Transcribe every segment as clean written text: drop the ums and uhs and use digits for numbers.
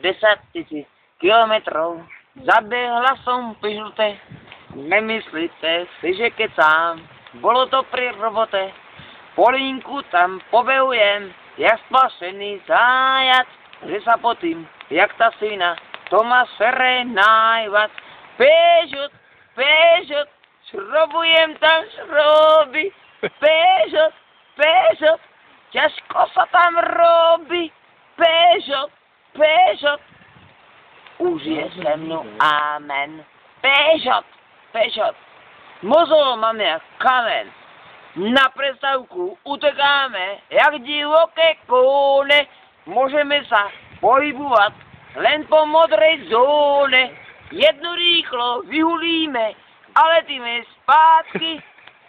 10 000 kilometrov. Zabiehla som pižluté, nemyslíte si, že kecám, bolo to pri robote. Po linku tam pobehujem, jak splašený zájac, že sa potým, jak ta svina, to ma sere najvac. Peugeot, šrobujem tam šroby, Peugeot, ťažko sa tam robí, Peugeot, už je se mnou amen, Peugeot, mozol mám jak kamen, na prestávku utekáme, jak divoké kone, môžeme sa pohybovať len po modrej zóne, jednu rýchlo vyhulíme, a letíme zpátky,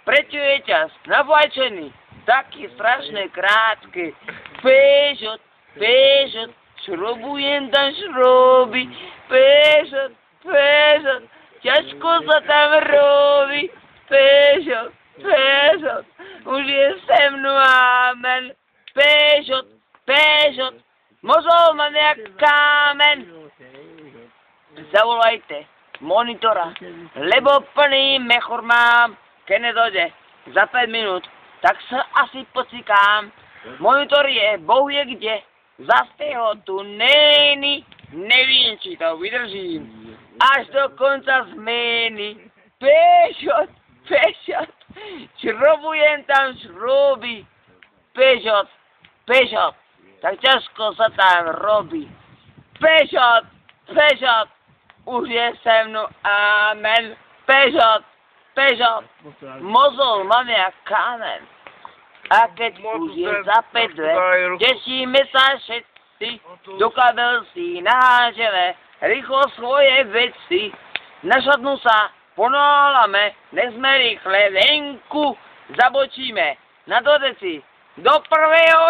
prečo je čas nafajčený, taký strašne krátky. Peugeot, šrobujem tam šroby, Peugeot, ťažko sa tam robí, Peugeot, už je se mnou amen, Peugeot, mozol mám jak kámen. Zavolajte monitora, lebo plný mechor mám, keď nedojde za 5 minút, tak sa asi pocikám. Monitor je boh je kde, zase ho tu není, nevím, či to vydržím, až do konca zmeny. Peugeot, šrobujem tam šroby, Peugeot, tak ťažko sa tam robí. Peugeot, už je se mnou amen, Peugeot, mozol mám jak kamen. A keď už je za 5 dve, tešíme sa všetci, do kabel si nahážeme rýchlo svoje veci. Našadnú sa, ponáhlame, nech sme rýchle venku, zabočíme na dodeci do prvého